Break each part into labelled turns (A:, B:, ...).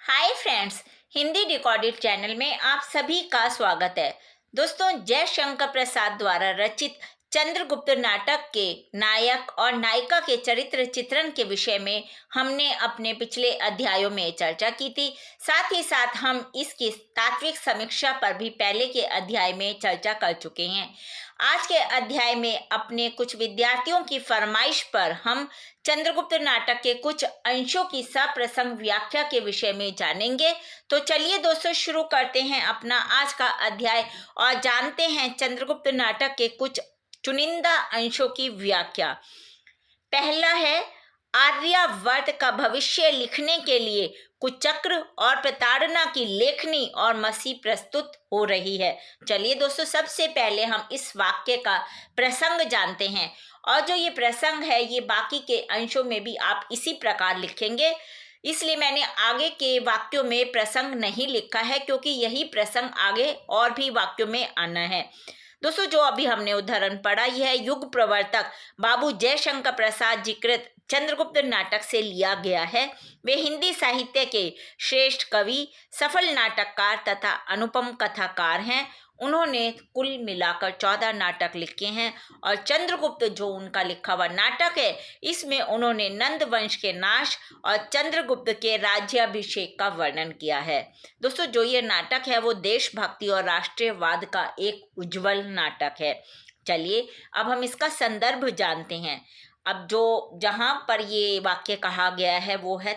A: Hi friends, Hindi decoded channel में आप सभी का स्वागत है। दोस्तों, जयशंकर प्रसाद द्वारा रचित चंद्रगुप्त नाटक के नायक और नायिका के चरित्र चित्रण के विषय में हमने अपने पिछले अध्यायों में चर्चा की थी। साथ ही साथ हम इसकी तात्विक समीक्षा पर भी पहले के अध्याय में चर्चा कर चुके हैं। आज के अध्याय में अपने कुछ विद्यार्थियों की फरमाइश पर हम चंद्रगुप्त नाटक के कुछ अंशों की सप्रसंग व्याख्या के विषय में जानेंगे। तो चलिए दोस्तों, शुरू करते हैं अपना आज का अध्याय और जानते हैं चंद्रगुप्त नाटक के कुछ चुनिंदा अंशों की व्याख्या। पहला है, आर्यावर्त का भविष्य लिखने के लिए कुचक्र और प्रताड़ना की लेखनी और मसी प्रस्तुत हो रही है। चलिए दोस्तों, सबसे पहले हम इस वाक्य का प्रसंग जानते हैं और जो ये प्रसंग है ये बाकी के अंशों में भी आप इसी प्रकार लिखेंगे। इसलिए मैंने आगे के वाक्यों में प्रसंग नहीं लिखा है क्योंकि यही प्रसंग आगे और भी वाक्यों में आना है। दोस्तों, जो अभी हमने उदाहरण पढ़ा यह युग प्रवर्तक बाबू जयशंकर प्रसाद जी कृत चंद्रगुप्त नाटक से लिया गया है। वे हिंदी साहित्य के श्रेष्ठ कवि, सफल नाटककार तथा अनुपम कथाकार हैं। उन्होंने कुल मिलाकर 14 नाटक लिखे हैं और चंद्रगुप्त जो उनका लिखा हुआ नाटक है इसमें उन्होंने नंद वंश के नाश और चंद्रगुप्त के राज्याभिषेक का वर्णन किया है। दोस्तों, जो ये नाटक है वो देशभक्ति और राष्ट्रीयवाद का एक उज्जवल नाटक है। चलिए अब हम इसका संदर्भ जानते हैं। अब जो जहाँ पर ये वाक्य कहा गया है वो है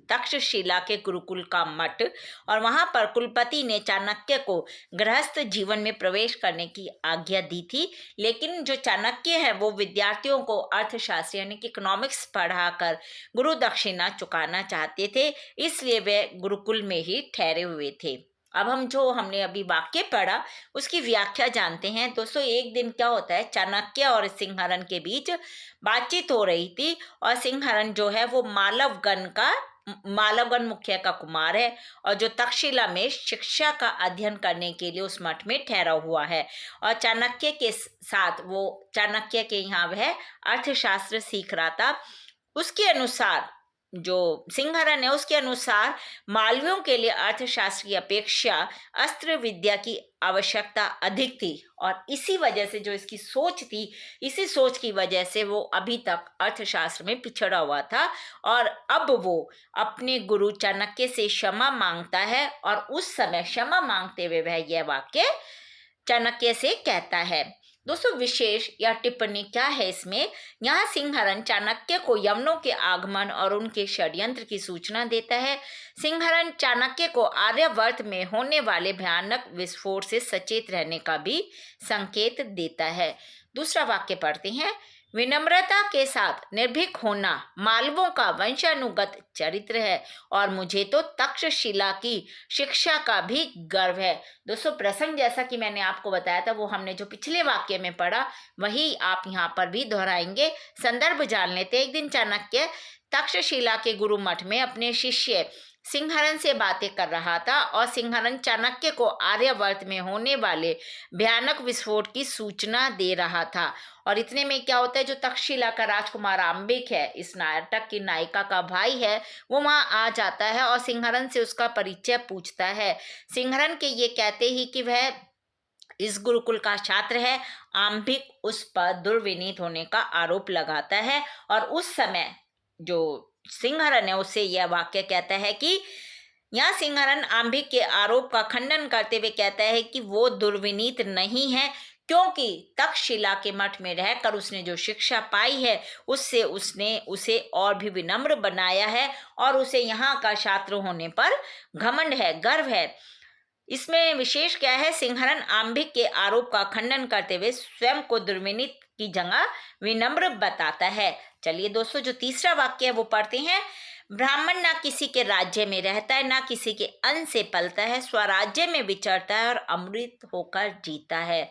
A: तक्षशिला के गुरुकुल का मठ, और वहाँ पर कुलपति ने चाणक्य को गृहस्थ जीवन में प्रवेश करने की आज्ञा दी थी। लेकिन जो चाणक्य है वो विद्यार्थियों को अर्थशास्त्र यानी कि इकोनॉमिक्स पढ़ाकर गुरु दक्षिणा चुकाना चाहते थे, इसलिए वे गुरुकुल में ही ठहरे हुए थे। अब हम जो हमने अभी वाक्य पढ़ा उसकी व्याख्या जानते हैं। दोस्तों, एक दिन क्या होता है, चाणक्य और सिंहरण के बीच बातचीत हो रही थी और सिंहरण जो है वो मालवगण मुखिया का कुमार है और जो तक्षशिला में शिक्षा का अध्ययन करने के लिए उस मठ में ठहरा हुआ है। और चाणक्य के साथ वो चाणक्य के यहाँ वह अर्थशास्त्र सीख रहा था। उसके अनुसार जो सिंहरण है उसके अनुसार मालवियों के लिए अर्थशास्त्र की अपेक्षा अस्त्र विद्या की आवश्यकता अधिक थी और इसी वजह से जो इसकी सोच थी, इसी सोच की वजह से वो अभी तक अर्थशास्त्र में पिछड़ा हुआ था। और अब वो अपने गुरु चाणक्य से क्षमा मांगता है और उस समय क्षमा मांगते हुए वह यह वाक्य चाणक्य से कहता है। दोस्तों, विशेष या टिप्पणी क्या है इसमें, यहाँ सिंहरण चाणक्य को यवनों के आगमन और उनके षड्यंत्र की सूचना देता है। सिंहरण चाणक्य को आर्यावर्त में होने वाले भयानक विस्फोट से सचेत रहने का भी संकेत देता है। दूसरा वाक्य पढ़ते हैं। विनम्रता के साथ निर्भीक होना मालवों का वंशानुगत चरित्र है और मुझे तो तक्षशिला की शिक्षा का भी गर्व है। दोस्तों, प्रसंग जैसा कि मैंने आपको बताया था वो हमने जो पिछले वाक्य में पढ़ा वही आप यहाँ पर भी दोहराएंगे। संदर्भ जान लेते हैं। एक दिन चाणक्य तक्षशिला के गुरु मठ में अपने शिष्य सिंहरण से बातें कर रहा था और सिंहरण चाणक्य को आर्यावर्त में होने वाले भयानक विस्फोट की सूचना दे रहा था। और इतने में क्या होता है, जो तक्षशिला का राजकुमार आम्बिक है, इस नाटक की नायिका का भाई है, वो वहां आ जाता है और सिंहरण से उसका परिचय पूछता है। सिंहरण के ये कहते ही कि वह इस गुरुकुल का छात्र है, आम्बिक उस पर दुर्विनीत होने का आरोप लगाता है और उस समय जो सिंहरण है उससे यह वाक्य कहता है कि यहाँ सिंहरण आम्बिक के आरोप का खंडन करते हुए कहता है कि वो दुर्विनीत नहीं है, क्योंकि तक्षशिला के मठ में रहकर उसने जो शिक्षा पाई है उससे उसने उसे और भी विनम्र बनाया है और उसे यहाँ का छात्र होने पर घमंड है, गर्व है। इसमें विशेष क्या है, सिंहरण आम्बिक के आरोप का खंडन करते हुए स्वयं को दुर्विनीत की जगह विनम्र बताता है। चलिए दोस्तों, जो तीसरा वाक्य है वो पढ़ते हैं। ब्राह्मण ना किसी के राज्य में रहता है, ना किसी के अन्न से पलता है, स्वराज्य में विचरता है और अमृत होकर जीता है।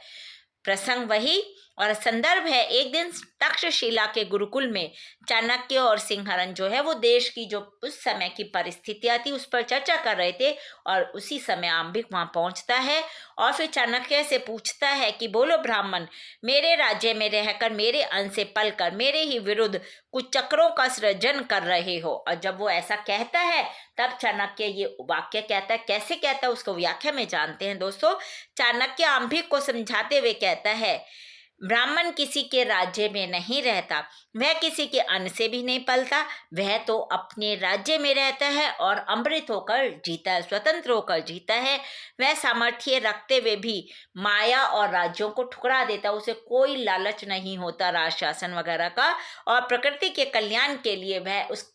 A: प्रसंग वही और संदर्भ है, एक दिन तक्षशिला के गुरुकुल में चाणक्य और सिंहरण जो है वो देश की जो उस समय की परिस्थितियां थी उस पर चर्चा कर रहे थे। और उसी समय आम्बिक वहां पहुंचता है और फिर चाणक्य से पूछता है कि बोलो ब्राह्मण, मेरे राज्य में रहकर मेरे अंश से पलकर मेरे ही विरुद्ध कुछ चक्रों का सृजन कर रहे हो। और जब वो ऐसा कहता है तब चाणक्य ये वाक्य कहता है। कैसे कहता है उसको व्याख्या में जानते हैं दोस्तों। चाणक्य आम्बिक को समझाते हुए कहता है, ब्राह्मण किसी के राज्य में नहीं रहता, वह किसी के अन्न से भी नहीं पलता, वह तो अपने राज्य में रहता है और अमृत होकर जीता है, स्वतंत्र होकर जीता है। वह सामर्थ्य रखते हुए भी माया और राज्यों को ठुकरा देता, उसे कोई लालच नहीं होता राज शासन वगैरह का, और प्रकृति के कल्याण के लिए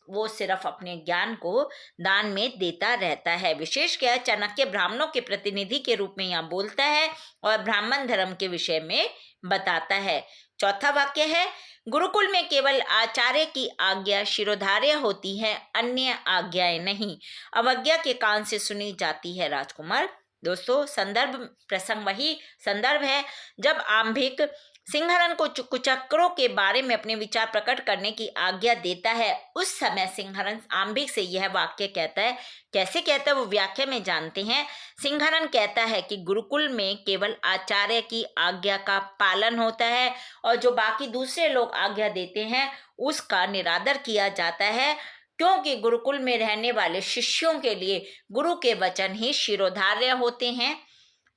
A: वो सिर्फ अपने ज्ञान को दान में देता रहता है। विशेष क्या चाणक्य ब्राह्मणों के प्रतिनिधि के रूप में यहाँ बोलता है और ब्राह्मण धर्म के विषय में बताता है। चौथा वाक्य है, गुरुकुल में केवल आचार्य की आज्ञा शिरोधार्य होती है, अन्य आज्ञाएं नहीं, अवज्ञा के कान से सुनी जाती है राजकुमार। दोस्तों संदर्भ प्रसंग वही संदर्भ है जब आम्बिक सिंहरण को कुचक्रों के बारे में अपने विचार प्रकट करने की आज्ञा देता है। उस समय सिंहरण आम्बिक से यह वाक्य कहता है। कैसे कहता है वो व्याख्या में जानते हैं। सिंहरण कहता है कि गुरुकुल में केवल आचार्य की आज्ञा का पालन होता है और जो बाकी दूसरे लोग आज्ञा देते हैं उसका निरादर किया जाता है, क्योंकि गुरुकुल में रहने वाले शिष्यों के लिए गुरु के वचन ही शिरोधार्य होते हैं।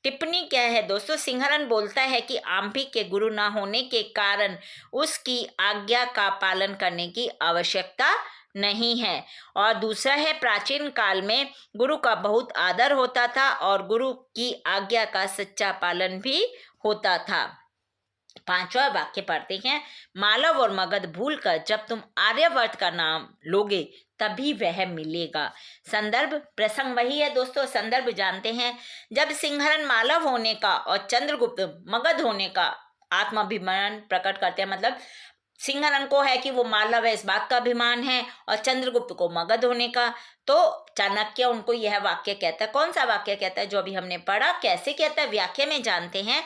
A: टिप्पणी क्या है दोस्तों, सिंहरण बोलता है कि आम्बिक के गुरु न होने के कारण उसकी आज्ञा का पालन करने की आवश्यकता नहीं है। और दूसरा है, प्राचीन काल में गुरु का बहुत आदर होता था और गुरु की आज्ञा का सच्चा पालन भी होता था। पांचवा वाक्य पढ़ते हैं, मालव और मगध भूलकर जब तुम आर्यवर्त का नाम लोगे तभी वह मिलेगा। संदर्भ प्रसंग वही है दोस्तों। संदर्भ जानते हैं, जब सिंहरण मालव होने का और चंद्रगुप्त मगध होने का आत्माभिमान प्रकट करते हैं, मतलब सिंहरण को है कि वो मालव है इस बात का अभिमान है और चंद्रगुप्त को मगध होने का, तो चाणक्य उनको यह वाक्य कहता है। कौन सा वाक्य कहता है? जो अभी हमने पढ़ा। कैसे कहता है व्याख्या में जानते हैं।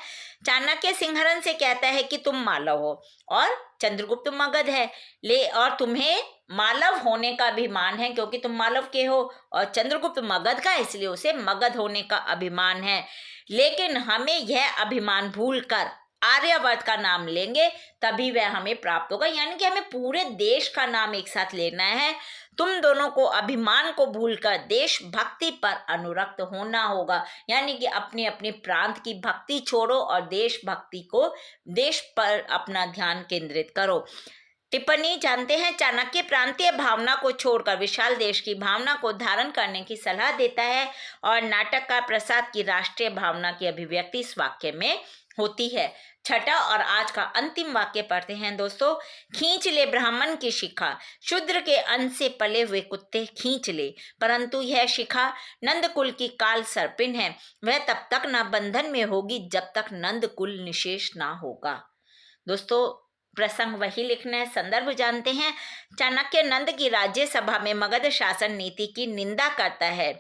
A: चाणक्य सिंहरण से कहता है कि तुम मालव हो और चंद्रगुप्त मगध है, ले और तुम्हें मालव होने का अभिमान है क्योंकि तुम मालव के हो, और चंद्रगुप्त मगध का इसलिए उसे मगध होने का अभिमान है। लेकिन हमें यह अभिमान भूलकर आर्यवर्त का नाम लेंगे तभी वह हमें प्राप्त होगा, यानी कि हमें पूरे देश का नाम एक साथ लेना है। तुम दोनों को अभिमान को भूलकर देश भक्ति पर अनुरक्त होना होगा, यानी कि अपने अपने प्रांत की भक्ति छोड़ो और देश पर अपना ध्यान केंद्रित करो। टिप्पणी जानते हैं, चाणक्य प्रांतीय भावना को छोड़कर विशाल देश की भावना को धारण करने की सलाह देता है और नाटक का प्रसाद की राष्ट्रीय भावना की अभिव्यक्ति इस वाक्य में होती है। छठा और आज का अंतिम वाक्य पढ़ते हैं दोस्तों। खींच ले ब्राह्मण की शिखा, शूद्र के अन्न से पले हुए कुत्ते खींच ले, परंतु यह शिखा नंदकुल की काल सर्पिन है, वह तब तक न बंधन में होगी जब तक नंदकुल निशेष ना होगा। दोस्तों प्रसंग वही लिखना है। संदर्भ जानते हैं, चाणक्य नंद की राज्यसभा में मगध शासन नीति की निंदा करता है।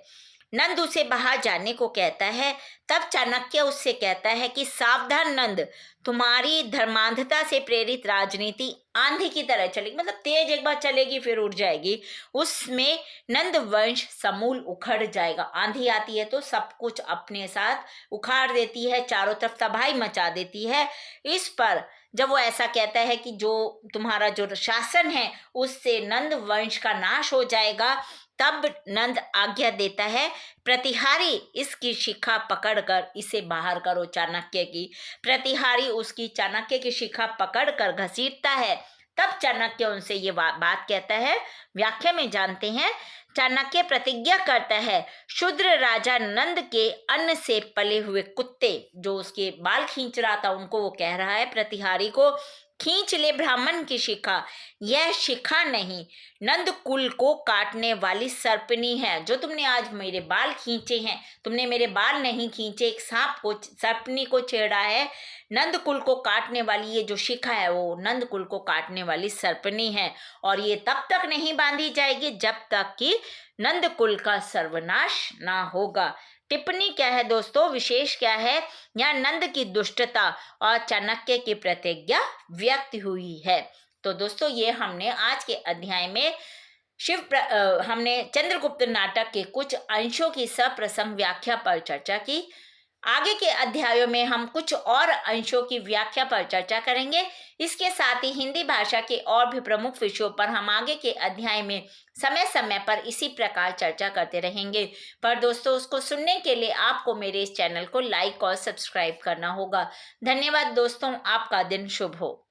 A: नंद उसे बाहर जाने को कहता है। तब चाणक्य उससे कहता है कि सावधान नंद, तुम्हारी धर्मांधता से प्रेरित राजनीति आंधी की तरह चलेगी, मतलब तेज एक बार चलेगी फिर उड़ जाएगी, उसमें नंद वंश समूल उखड़ जाएगा। आंधी आती है तो सब कुछ अपने साथ उखाड़ देती है, चारों तरफ तबाही मचा देती है। इस पर जब वो ऐसा कहता है कि जो तुम्हारा जो शासन है उससे नंद वंश का नाश हो जाएगा, तब नंद आज्ञा देता है, प्रतिहारी इसकी शिखा पकड़कर इसे बाहर करो। चाणक्य की प्रतिहारी उसकी चाणक्य की शिखा पकड़कर घसीटता है। तब चाणक्य उनसे ये बात कहता है। व्याख्या में जानते हैं, चाणक्य प्रतिज्ञा करता है, शूद्र राजा नंद के अन्न से पले हुए कुत्ते, जो उसके बाल खींच रहा था उनको वो कह रहा है प्रतिहारी को, खींच ले ब्राह्मण की शिखा, यह शिखा नहीं नंद कुल को काटने वाली सर्पनी है। जो तुमने आज मेरे बाल खींचे हैं, तुमने मेरे बाल नहीं खींचे, एक सांप को सर्पनी को छेड़ा है। नंद कुल को काटने वाली ये जो शिखा है वो नंद कुल को काटने वाली सर्पनी है, और ये तब तक नहीं बांधी जाएगी जब तक कि नंद कुल का सर्वनाश ना होगा। टिप्पणी क्या है दोस्तों, विशेष क्या है, यहाँ नंद की दुष्टता और चाणक्य की प्रतिज्ञा व्यक्त हुई है। तो दोस्तों ये हमने आज के अध्याय में हमने चंद्रगुप्त नाटक के कुछ अंशों की सप्रसंग व्याख्या पर चर्चा की। आगे के अध्यायों में हम कुछ और अंशों की व्याख्या पर चर्चा करेंगे। इसके साथ ही हिंदी भाषा के और भी प्रमुख विषयों पर हम आगे के अध्याय में समय समय पर इसी प्रकार चर्चा करते रहेंगे। पर दोस्तों उसको सुनने के लिए आपको मेरे इस चैनल को लाइक और सब्सक्राइब करना होगा। धन्यवाद दोस्तों, आपका दिन शुभ हो।